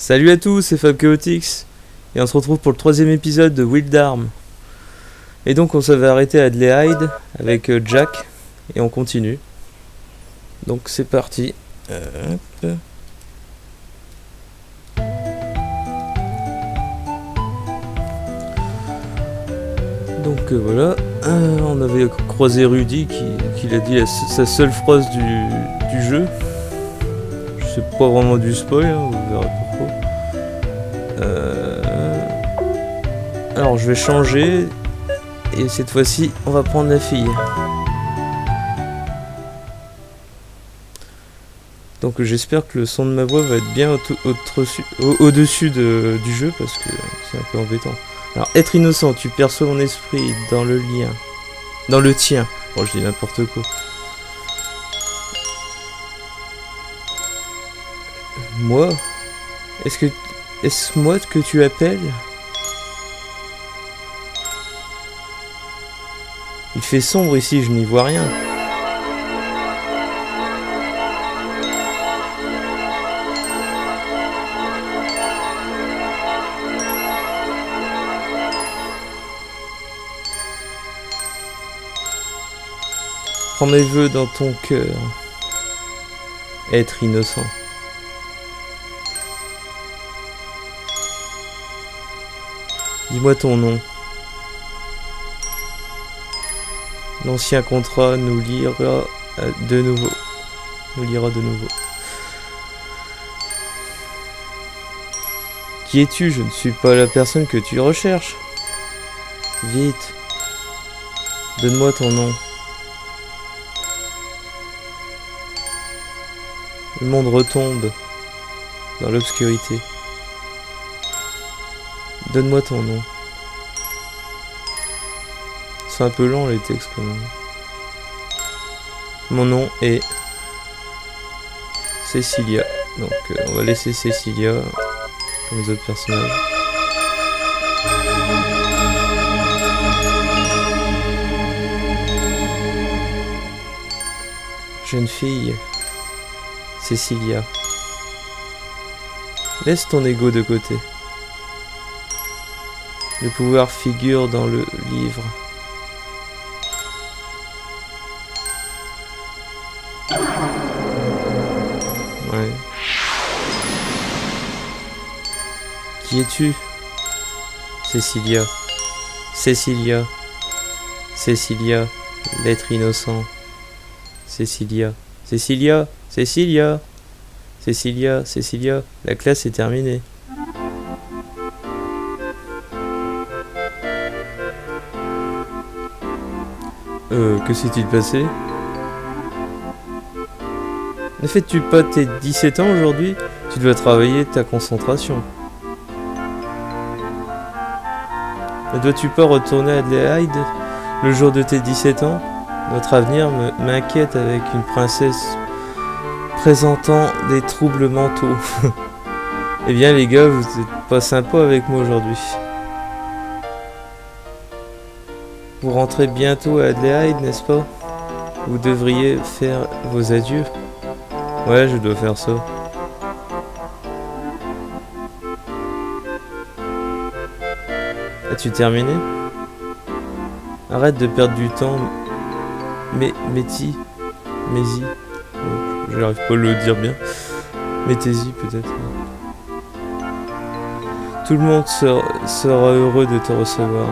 Salut à tous, c'est Fab Chaotix et on se retrouve pour le 3ème épisode de Wildarm. Et donc on s'avait arrêté à Adlehyde avec Jack et on continue. Donc c'est parti. Donc voilà, on avait croisé Rudy qui a dit sa seule phrase du jeu. C'est pas vraiment du spoil, hein, vous verrez pourquoi. Alors je vais changer et cette fois-ci on va prendre la fille. Donc j'espère que le son de ma voix va être bien au-dessus du jeu parce que c'est un peu embêtant. Alors être innocent, tu perçois mon esprit dans le lien. Dans le tien. Bon je dis n'importe quoi. Moi? Est-ce moi que tu appelles? Il fait sombre ici, je n'y vois rien. Prends mes vœux dans ton cœur. Être innocent. Dis-moi ton nom. L'ancien contrat nous liera de nouveau. Qui es-tu? Je ne suis pas la personne que tu recherches. Vite. Donne-moi ton nom. Le monde retombe dans l'obscurité. Donne-moi ton nom. C'est un peu lent les textes quand même. Mon nom est Cecilia. Donc on va laisser Cecilia comme les autres personnages. Jeune fille, Cecilia. Laisse ton ego de côté. Le pouvoir figure dans le livre. Ouais. Qui es-tu? Cecilia. Cecilia. Cecilia. L'être innocent. Cecilia. Cecilia. Cecilia. Cecilia. Cecilia. La classe est terminée. Que s'est-il passé? Ne fais-tu pas tes 17 ans aujourd'hui? Tu dois travailler ta concentration. Ne dois-tu pas retourner à Adlehyde le jour de tes 17 ans? Notre avenir m'inquiète avec une princesse présentant des troubles mentaux. Eh bien les gars, vous êtes pas sympas avec moi aujourd'hui. Vous rentrez bientôt à Adlehyde, n'est-ce pas? Vous devriez faire vos adieux. Ouais, je dois faire ça. As-tu terminé? Arrête de perdre du temps. Métis. Je n'arrive pas à le dire bien. Mettez-y peut-être. Tout le monde sera heureux de te recevoir.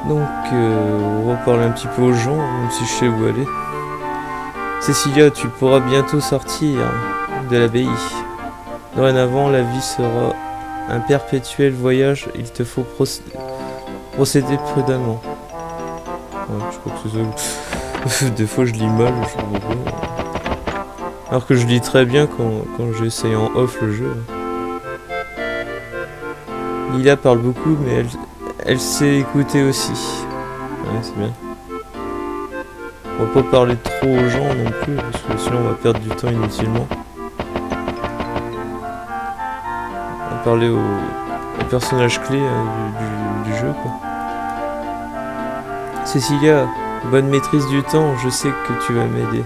Donc, on va parler un petit peu aux gens, même si je sais où aller. Cecilia, tu pourras bientôt sortir de l'abbaye. Dorénavant, la vie sera un perpétuel voyage. Il te faut procéder prudemment. Ouais, je crois que c'est ça. Des fois, je lis mal. Alors que je lis très bien quand j'essaye en off le jeu. Lila parle beaucoup, mais elle sait écouter aussi. Ouais, c'est bien. On va pas parler trop aux gens non plus, parce que sinon on va perdre du temps inutilement. On va parler aux personnages clés du jeu, quoi. Cecilia, bonne maîtrise du temps, je sais que tu vas m'aider.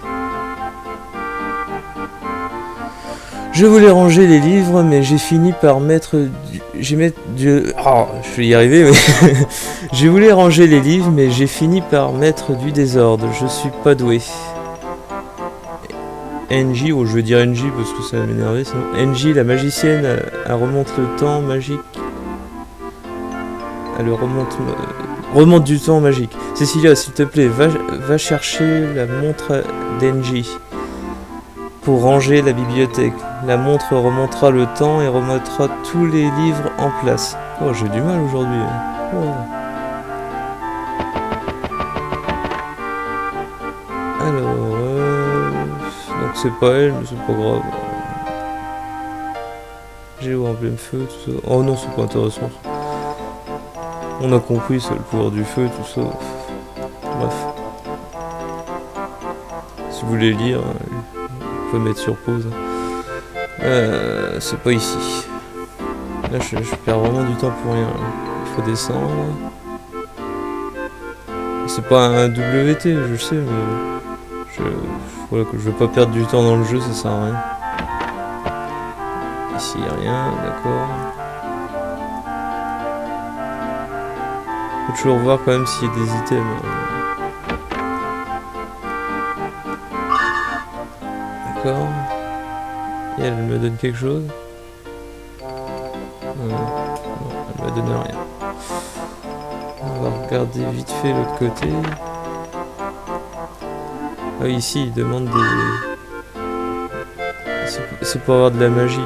Je voulais ranger les livres, mais j'ai fini par mettre Oh, je vais y arriver, mais... Je voulais ranger les livres, mais j'ai fini par mettre du désordre. Je suis pas doué. NJ, oh, je vais dire NJ parce que ça va m'énerver, sinon. NJ, la magicienne, elle remonte le temps magique. Elle remonte du temps magique. Cécilia, s'il te plaît, va chercher la montre d'NJ pour ranger la bibliothèque. La montre remontera le temps et remettra tous les livres en place. Oh, j'ai du mal aujourd'hui. Oh. Alors, donc c'est pas elle, mais c'est pas grave. Géo en plein feu, tout ça. Oh non, c'est pas intéressant. On a compris, c'est le pouvoir du feu, tout ça. Bref. Si vous voulez lire, vous pouvez mettre sur pause. C'est pas ici. Là, je perds vraiment du temps pour rien. Il faut descendre. C'est pas un WT, je sais, mais... Voilà, que je veux pas perdre du temps dans le jeu, ça sert à rien. Ici, y a rien, d'accord. Faut toujours voir quand même s'il y a des items. D'accord. Et elle me donne quelque chose. Non, elle me donne rien. On va regarder vite fait l'autre côté. Ah, ici, il demande des... C'est pour avoir de la magie.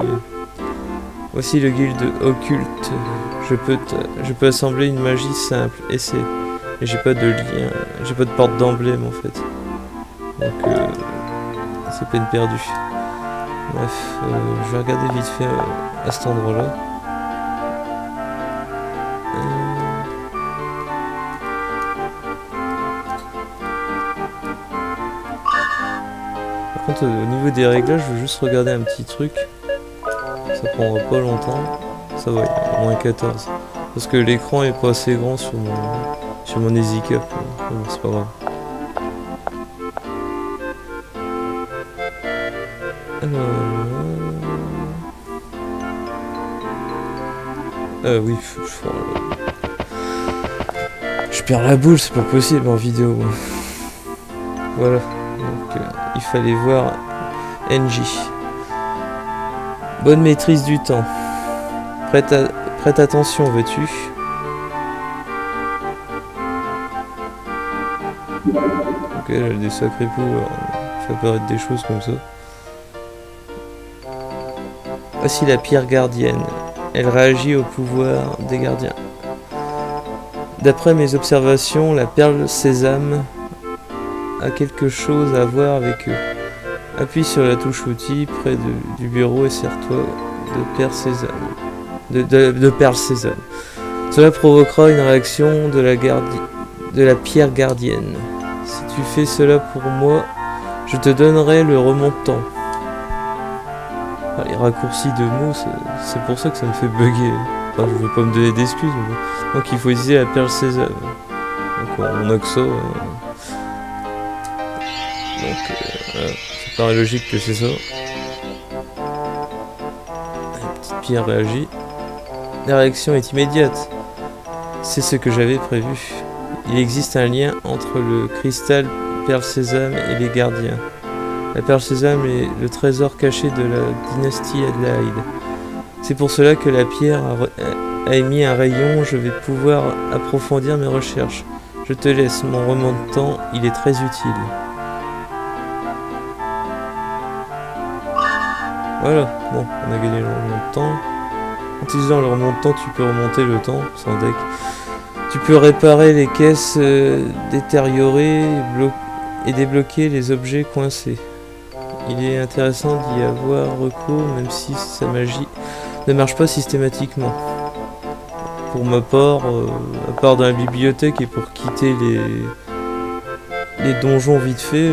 Voici le guilde occulte. Je peux assembler une magie simple. Essaie. Et j'ai pas de lien. J'ai pas de porte d'emblème en fait. Donc c'est peine perdue. Bref, je vais regarder vite fait à cet endroit-là. Par contre, au niveau des réglages, je veux juste regarder un petit truc. Ça prendra pas longtemps. Ça va, il y a moins 14. Parce que l'écran est pas assez grand sur mon EasyCap. Bon, c'est pas grave. Alors... oui, je perds la boule, c'est pas possible en vidéo. Voilà. Donc, il fallait voir NJ. Bonne maîtrise du temps. Prête attention, veux-tu? Ok, elle a des sacrés pouvoirs. Fait apparaître des choses comme ça. Voici la pierre gardienne. Elle réagit au pouvoir des gardiens. D'après mes observations, la perle sésame a quelque chose à voir avec eux. Appuie sur la touche outil près du bureau et sers-toi de perle sésame. De perle sésame. Cela provoquera une réaction de la pierre gardienne. Si tu fais cela pour moi, je te donnerai le remontant. Les raccourcis de mots, c'est pour ça que ça me fait bugger. Enfin, je veux pas me donner d'excuses. Mais... Donc il faut utiliser la perle sésame. Donc on a que ça. Donc voilà. Ça paraît logique que c'est ça. La petite pierre réagit. La réaction est immédiate. C'est ce que j'avais prévu. Il existe un lien entre le cristal perle sésame et les gardiens. La perle sésame est le trésor caché de la dynastie Adélaïde. C'est pour cela que la pierre a émis un rayon. Je vais pouvoir approfondir mes recherches. Je te laisse mon remontant, il est très utile. Voilà, bon, on a gagné le remontant. En utilisant le remontant, tu peux remonter le temps, sans deck. Tu peux réparer les caisses détériorées et débloquer les objets coincés. Il est intéressant d'y avoir recours, même si sa magie ne marche pas systématiquement. Pour ma part, à part dans la bibliothèque et pour quitter les donjons vite fait,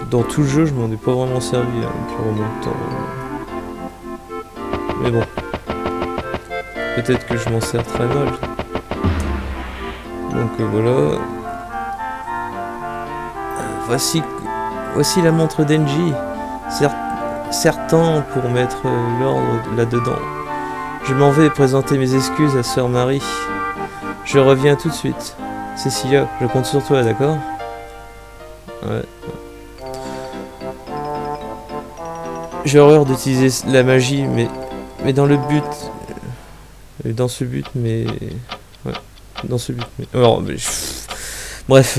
dans tout le jeu, je m'en ai pas vraiment servi avec le remontant. Mais bon, peut-être que je m'en sers très mal. Donc voilà. Voici la montre d'Enji. certain pour mettre l'ordre là-dedans. Je m'en vais présenter mes excuses à Sœur Marie. Je reviens tout de suite. Cecilia, je compte sur toi, d'accord? Ouais. J'ai horreur d'utiliser la magie, mais dans le but... dans ce but, mais... Ouais, dans ce but, mais... Alors, bref,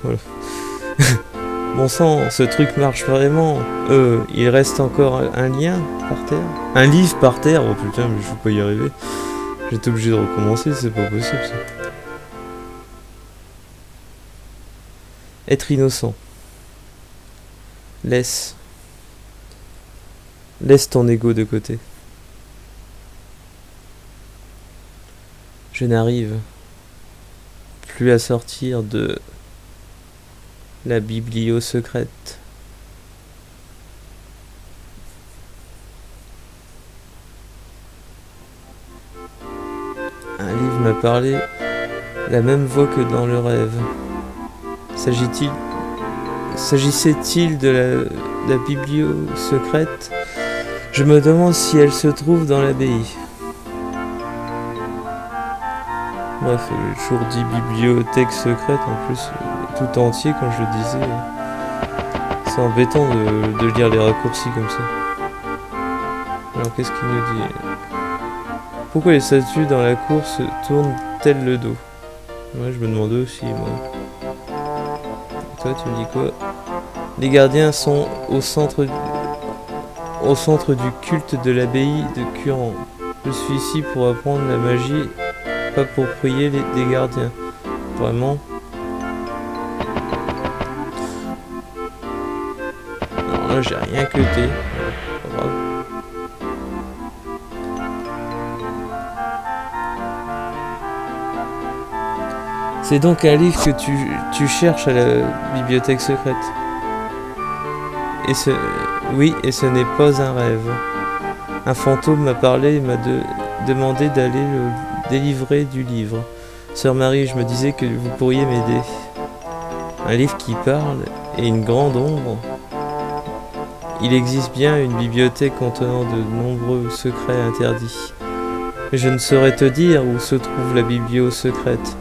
voilà. Bon sang, ce truc marche vraiment. Il reste encore un lien par terre. Un livre par terre. Oh putain, mais je vais pas y arriver. J'étais obligé de recommencer, c'est pas possible ça. Être innocent. Laisse ton ego de côté. Je n'arrive plus à sortir de la biblio secrète. Un livre m'a parlé la même voix que dans le rêve. S'agissait-il de la biblio secrète? Je me demande si elle se trouve dans l'abbaye. Bref, j'ai toujours dit bibliothèque secrète en plus, tout entier quand je le disais. C'est embêtant de lire les raccourcis comme ça. Alors qu'est-ce qu'il nous dit? Pourquoi les statues dans la cour se tournent-elles le dos? Ouais, je me demandais aussi, moi. Et toi, tu me dis quoi? Les gardiens sont au centre du culte de l'abbaye de Curan. Je suis ici pour apprendre la magie, pas pour prier des gardiens. Vraiment. Alors là, j'ai rien cuté. Pas grave. C'est donc un livre que tu cherches à la bibliothèque secrète. Oui, et ce n'est pas un rêve. Un fantôme m'a parlé et m'a demandé d'aller le délivrer du livre. Sœur Marie, je me disais que vous pourriez m'aider. Un livre qui parle et une grande ombre. Il existe bien une bibliothèque contenant de nombreux secrets interdits. Mais je ne saurais te dire où se trouve la biblio secrète.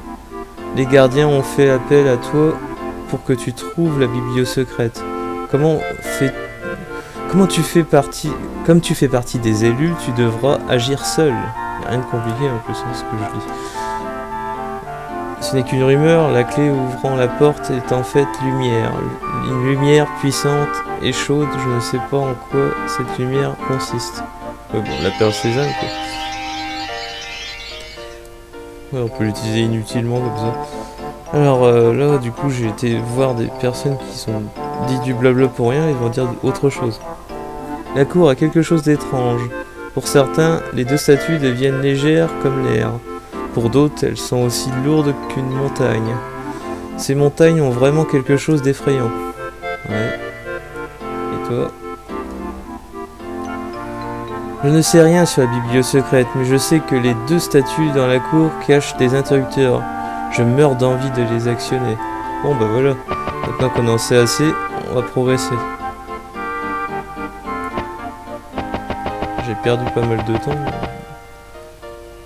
Les gardiens ont fait appel à toi pour que tu trouves la biblio secrète. Comme tu fais partie des élus, tu devras agir seul. Rien de compliqué en plus, c'est ce que je dis. Ce n'est qu'une rumeur, la clé ouvrant la porte est en fait lumière. Une lumière puissante et chaude, je ne sais pas en quoi cette lumière consiste. Bon, la perle Cézanne quoi. Ouais, on peut l'utiliser inutilement comme ça. Alors là, du coup, j'ai été voir des personnes qui sont dites du blabla pour rien, ils vont dire autre chose. La cour a quelque chose d'étrange. Pour certains, les deux statues deviennent légères comme l'air. Pour d'autres, elles sont aussi lourdes qu'une montagne. Ces montagnes ont vraiment quelque chose d'effrayant. Ouais. Et toi? Je ne sais rien sur la biblio secrète, mais je sais que les deux statues dans la cour cachent des interrupteurs. Je meurs d'envie de les actionner. Bon bah voilà, maintenant qu'on en sait assez, on va progresser. J'ai perdu pas mal de temps.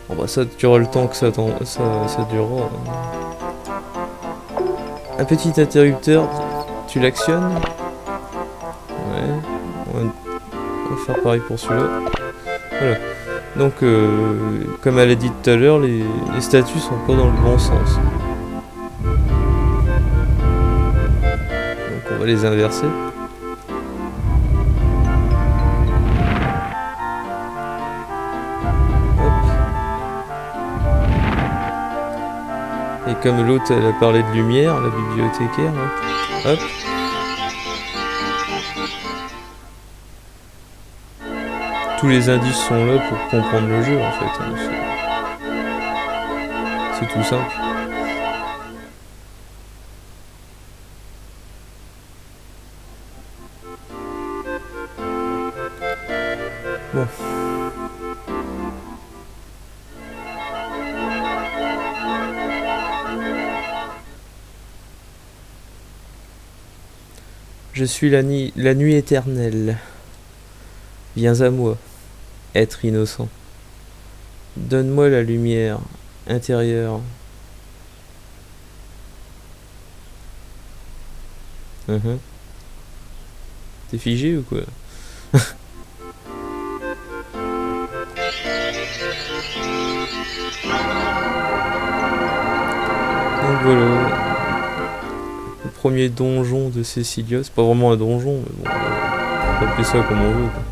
Bon bah ça durera le temps que ça durera. Un petit interrupteur, tu l'actionnes. Ouais, on va faire pareil pour celui-là. Voilà. Donc, comme elle a dit tout à l'heure, les statues sont pas dans le bon sens. Donc on va les inverser. Hop. Et comme l'autre elle a parlé de lumière, la bibliothécaire, là. Hop. Tous les indices sont là pour comprendre le jeu en fait. C'est tout simple. Bon. Je suis la nuit éternelle. Viens à moi, être innocent. Donne-moi la lumière intérieure. T'es figé ou quoi? Donc voilà, le premier donjon de Cecilia. C'est pas vraiment un donjon, mais bon, on peut appeler ça comme on veut, quoi.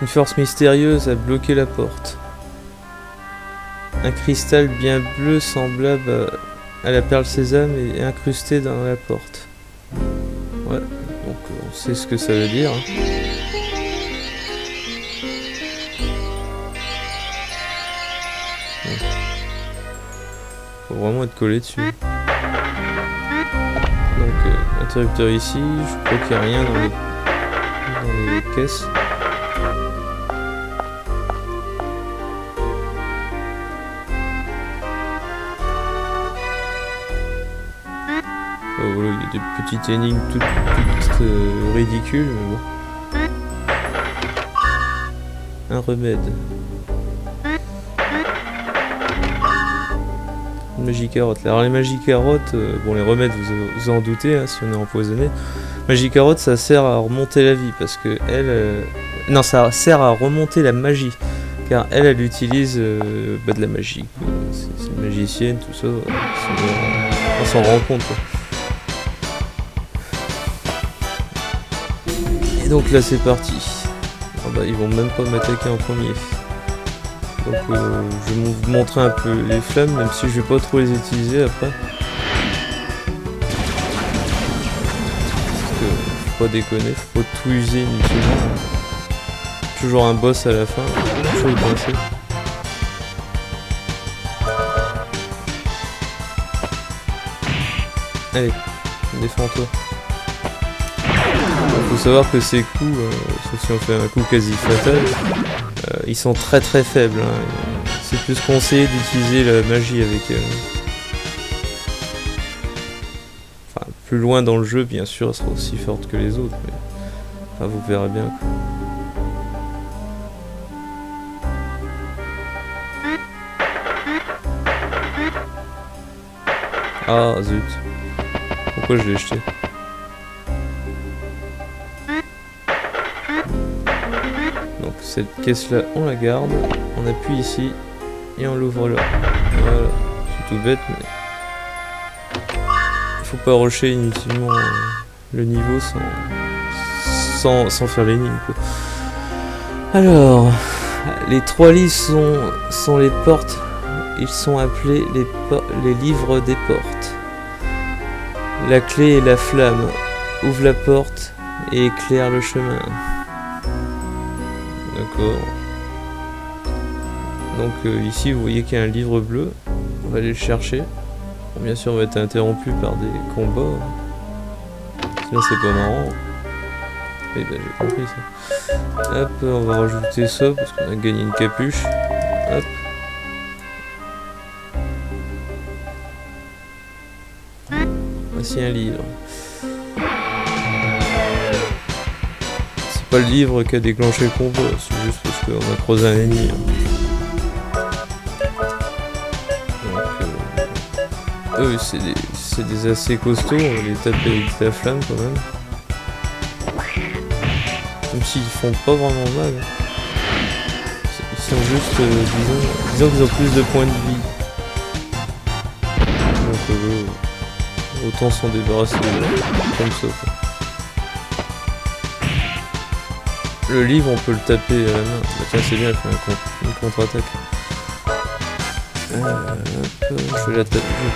Une force mystérieuse a bloqué la porte. Un cristal bien bleu semblable à la perle sésame est incrusté dans la porte. Ouais, donc on sait ce que ça veut dire, hein. Faut vraiment être collé dessus. Donc interrupteur ici, je crois qu'il n'y a rien dans les caisses. Voilà, il y a des petites énigmes toutes ridicules, mais bon. Un remède. Une magie carotte. Alors les magies carottes, bon les remèdes vous en doutez, hein, si on est empoisonné. Magie carotte, ça sert à remonter la vie parce que elle... non, ça sert à remonter la magie. Car elle utilise de la magie. C'est une magicienne, tout ça. On s'en rend compte, quoi. Donc là c'est parti. Ah bah, ils vont même pas m'attaquer en premier. Donc je vais vous montrer un peu les flammes, même si je vais pas trop les utiliser après. Parce que faut pas déconner, faut pas tout user inutilement. Toujours un boss à la fin, toujours y penser. Allez, défends-toi. Faut savoir que ces coups, sauf si on fait un coup quasi fatal, ils sont très très faibles, hein. C'est plus conseillé d'utiliser la magie avec enfin, plus loin dans le jeu, bien sûr, elle sera aussi forte que les autres, mais enfin, vous verrez bien, quoi. Ah zut, pourquoi je l'ai jeté? Cette caisse là on la garde, on appuie ici et on l'ouvre là. Voilà, c'est tout bête mais il faut pas rusher inutilement le niveau sans faire l'énigme, quoi. Alors, les trois lits sont les portes, ils sont appelés les livres des portes. La clé et la flamme ouvrent la porte et éclairent le chemin. D'accord. Donc ici vous voyez qu'il y a un livre bleu. On va aller le chercher. Bon, bien sûr on va être interrompu par des combats. Sinon c'est pas marrant. Eh ben j'ai compris ça. Hop, on va rajouter ça parce qu'on a gagné une capuche. Hop. Voici un livre. Pas le livre qui a déclenché le combat, c'est juste parce qu'on a croisé un ennemi. Donc, eux c'est des assez costauds, on va les taper avec la flamme quand même. Même s'ils font pas vraiment mal. Ils sont juste, disons qu'ils ont plus de points de vie. Donc autant s'en débarrasser comme ça, quoi. Le livre, on peut le taper à la main. Bah tiens, c'est bien, elle fait une contre-attaque. Je vais le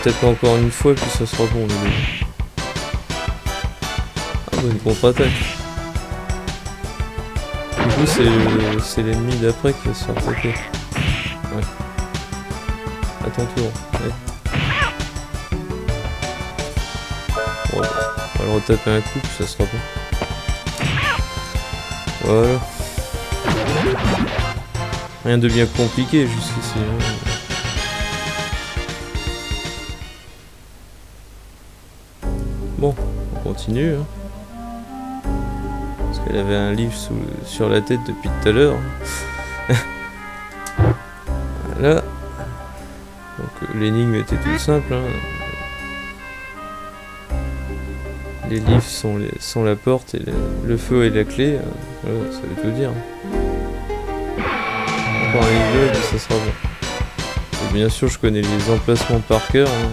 taper encore une fois, puis ça sera bon, le livre. Ah bah, une contre-attaque. Du coup, c'est l'ennemi d'après qui va se faire attaquer. Ouais. À ton tour. Ouais. Bon, bah, on va le retaper un coup, puis ça sera bon. Voilà. Rien de bien compliqué jusqu'ici. Bon, on continue. Hein. Parce qu'elle avait un livre sur la tête depuis tout à l'heure. Voilà. Donc l'énigme était toute simple. Hein. Les livres sont la porte et le feu est la clé. Voilà, ça veut tout dire. Encore un livre et ça sera bon. Et bien sûr, je connais les emplacements par cœur. Hein.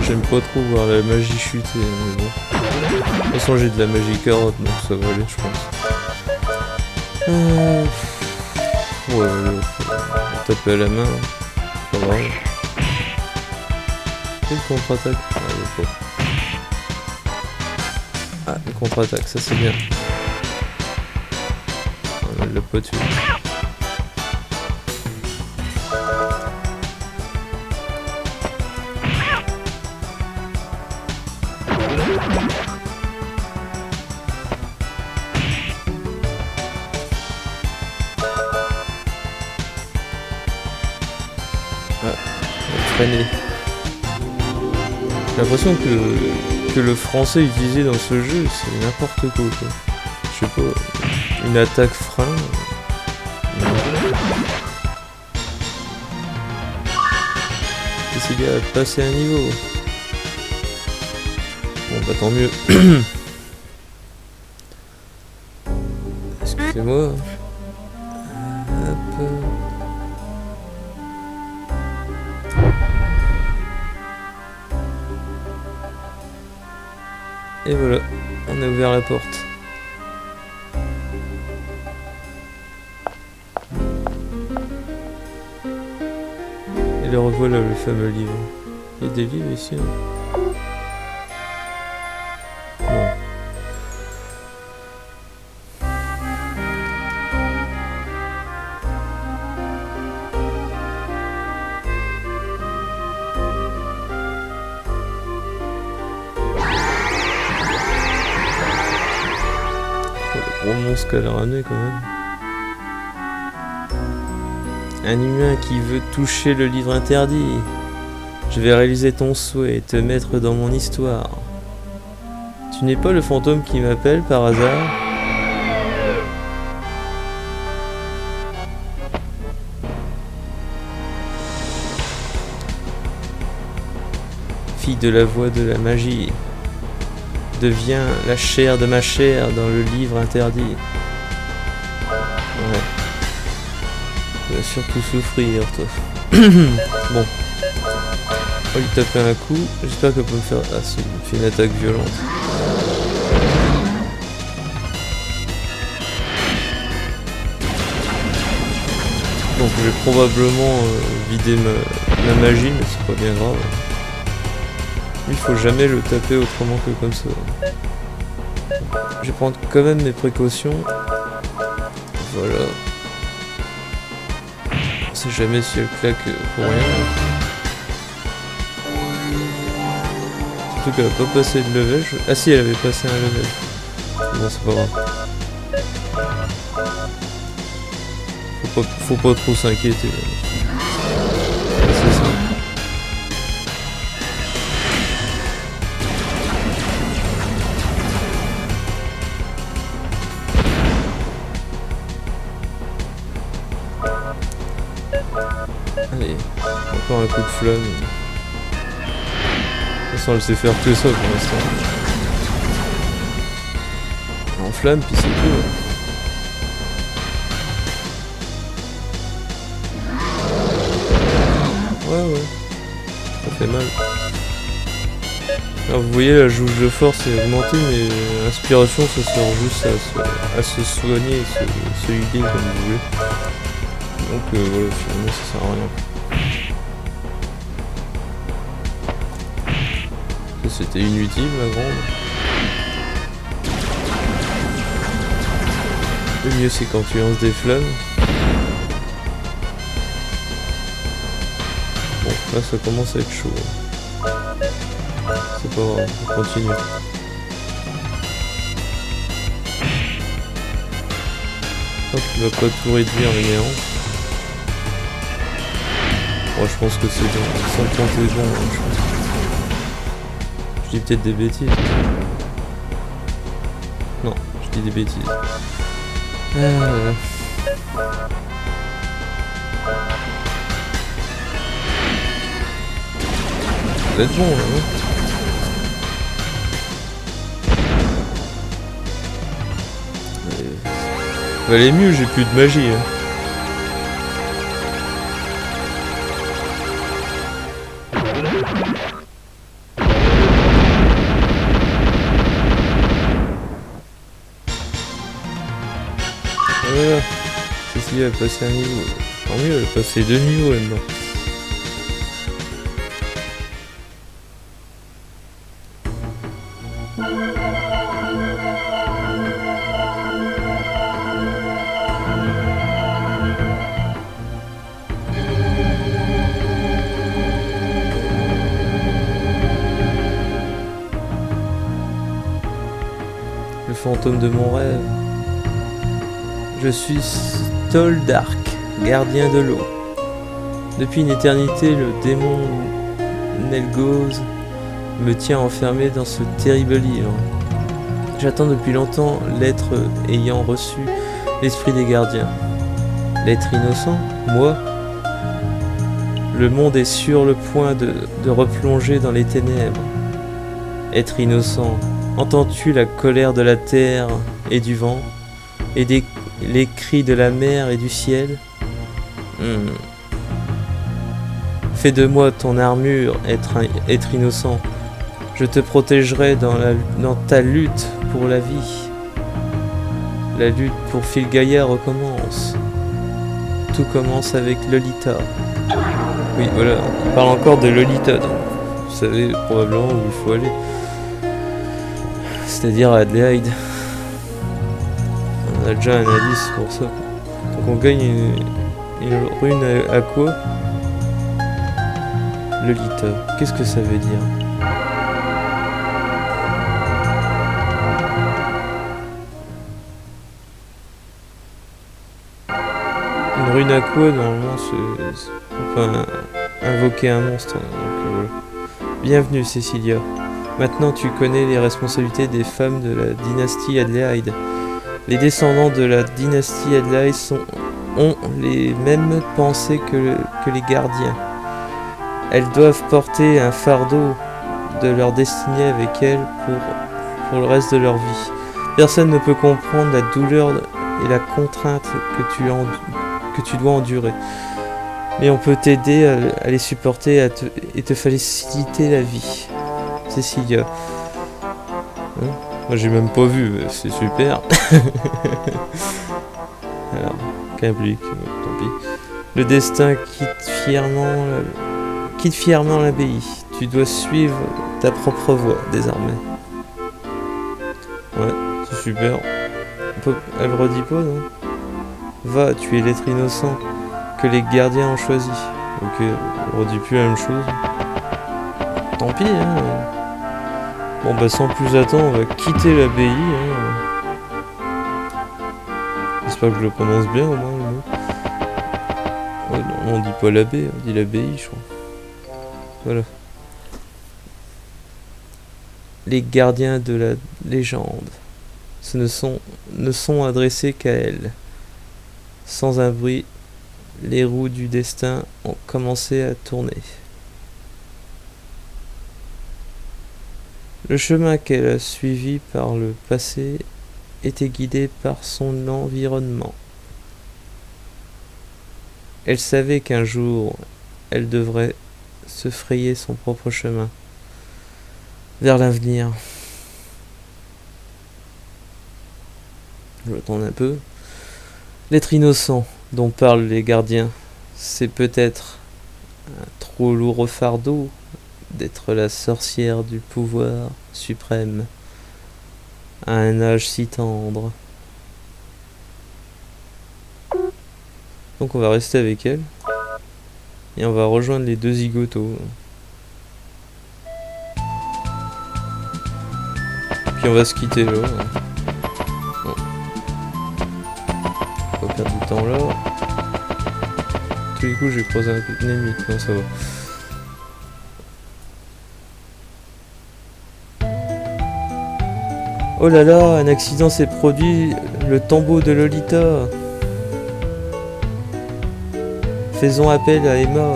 J'aime pas trop voir la magie chuter, mais bon. De toute façon, j'ai de la magie carotte, donc ça va aller, je pense. Ouais, on taper à la main, pas grave. Et le contre-attaque. Ah, le contre-attaque, ça c'est bien. On l'a pas tué. J'ai l'impression que le français utilisé dans ce jeu c'est n'importe quoi. Je sais pas, une attaque frein. Essayer de passer un niveau. Bon bah tant mieux. Excusez-moi. Hop. Et voilà, on a ouvert la porte. Et le revoilà, le fameux livre. Il y a des livres ici. Hein. Bon. Gros monstre qu'elle a ramené quand même. Un humain qui veut toucher le livre interdit. Je vais réaliser ton souhait et te mettre dans mon histoire. Tu n'es pas le fantôme qui m'appelle par hasard? Fille de la voix de la magie. Deviens la chair de ma chair dans le livre interdit. Ouais. Tu vas surtout souffrir, toi. Bon. On va lui taper un coup. J'espère qu'elle peut me faire... Ah si, il me fait une attaque violente. Donc je vais probablement vider ma magie, mais c'est pas bien grave. Il faut jamais le taper autrement que comme ça. Je vais prendre quand même mes précautions. Voilà. On sait jamais si elle claque pour rien. Surtout qu'elle n'a pas passé de level. Ah si, elle avait passé un level. Bon, c'est pas grave. Faut pas trop s'inquiéter. C'est ça. Allez, encore un coup de flamme. De toute façon, elle sait faire que ça pour l'instant. En flamme, puis c'est tout. Ouais. Ça fait mal. Alors vous voyez, la jauge de force est augmentée, mais l'inspiration, ça sert juste à se soigner et se healer comme vous voulez. Donc voilà, finalement ça sert à rien. Ça c'était inutile la grande. Le mieux c'est quand tu lances des flammes. Bon, là ça commence à être chaud. C'est pas grave, on continue. J'espère que tu vas pas tout réduire le néant. Bon, je pense que c'est bon. Sans compter bon, hein, je pense. Je dis peut-être des bêtises. Non, je dis des bêtises. Ça va être bon là, hein. Ça va aller mieux, j'ai plus de magie. Hein. Voilà. Cécilia a passé un niveau. Tant mieux, elle a passé 2 niveaux maintenant. Le fantôme de mon rêve. Je suis Stoldark, gardien de l'eau. Depuis une éternité, le démon Nelgoz me tient enfermé dans ce terrible livre. J'attends depuis longtemps l'être ayant reçu l'esprit des gardiens. L'être innocent, moi. Le monde est sur le point de replonger dans les ténèbres. Être innocent, entends-tu la colère de la terre et du vent, et les cris de la mer et du ciel? Fais de moi ton armure, être innocent. Je te protégerai dans ta lutte pour la vie. La lutte pour Filgaia recommence. Tout commence avec Lolita. Oui, voilà, on parle encore de Lolita, donc vous savez probablement où il faut aller. C'est-à-dire à Adélaïde. On a déjà un indice pour ça. Donc on gagne une rune à quoi? Lolita. Qu'est-ce que ça veut dire? Une rune à quoi? Normalement, on peut invoquer un monstre. Donc, voilà. Bienvenue, Cécilia. Maintenant, tu connais les responsabilités des femmes de la dynastie Adélaïde. Les descendants de la dynastie Adélaïde ont les mêmes pensées que les gardiens. Elles doivent porter un fardeau de leur destinée avec elles pour le reste de leur vie. Personne ne peut comprendre la douleur et la contrainte que tu dois endurer. Mais on peut t'aider à les supporter et te faciliter la vie. Cécilia. Hein? Moi j'ai même pas vu, c'est super. Alors, Cablic, tant pis. Le destin quitte fièrement l'abbaye. Tu dois suivre ta propre voie désormais. Ouais, c'est super. Elle redit pas, non? Va, tu es l'être innocent que les gardiens ont choisi. Ok, elle redit plus la même chose. Tant pis, hein. Bon bah sans plus attendre, on va quitter l'abbaye. Hein. J'espère que je le prononce bien au moins le mot. Ouais, non, on dit pas l'abbé, on dit l'abbaye je crois. Voilà. Les gardiens de la légende ne sont adressés qu'à elle. Sans un bruit, les roues du destin ont commencé à tourner. Le chemin qu'elle a suivi par le passé était guidé par son environnement. Elle savait qu'un jour, elle devrait se frayer son propre chemin vers l'avenir. Je vais attendre un peu. L'être innocent dont parlent les gardiens, c'est peut-être un trop lourd fardeau d'être la sorcière du pouvoir suprême à un âge si tendre. Donc on va rester avec elle et on va rejoindre les deux zigotos. Puis on va se quitter là. Bon. Hop. temps là. Tous les coups, j'ai croisé un ennemi. Non, ça va. Oh là là, un accident s'est produit. Le tombeau de Lolita. Faisons appel à Emma.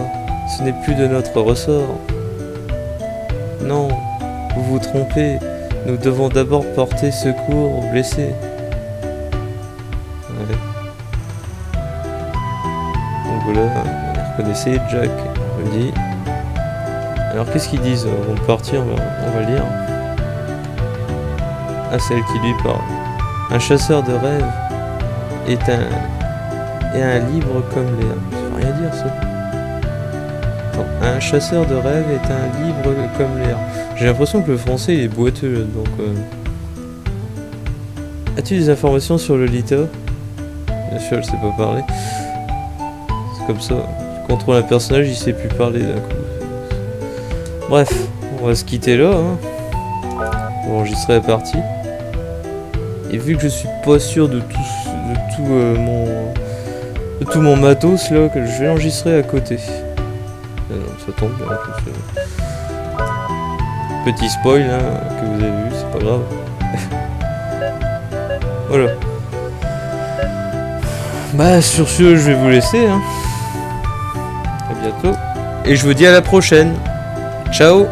Ce n'est plus de notre ressort. Non, vous vous trompez. Nous devons d'abord porter secours aux blessés. Ouais. Donc voilà, vous reconnaissez Jack, on le dit. Alors qu'est-ce qu'ils disent avant de partir, on va le lire. Ah, celle qui lui parle. Un chasseur de rêves est un livre comme l'air. Ça veut rien dire ça. Attends, un chasseur de rêves est un livre comme l'air. J'ai l'impression que le français il est boiteux donc. As-tu des informations sur Lolita? Bien sûr, elle sait pas parler. C'est comme ça. Tu contrôles un personnage, il sait plus parler d'un coup. Bref, on va se quitter là. Hein. On va enregistrer la partie. Et vu que je suis pas sûr de tout mon matos là, que je vais l'enregistrer à côté. Ça tombe bien en plus. Petit spoil hein, que vous avez vu, c'est pas grave. Voilà. Bah sur ce, je vais vous laisser. Hein. À bientôt. Et je vous dis à la prochaine. Ciao.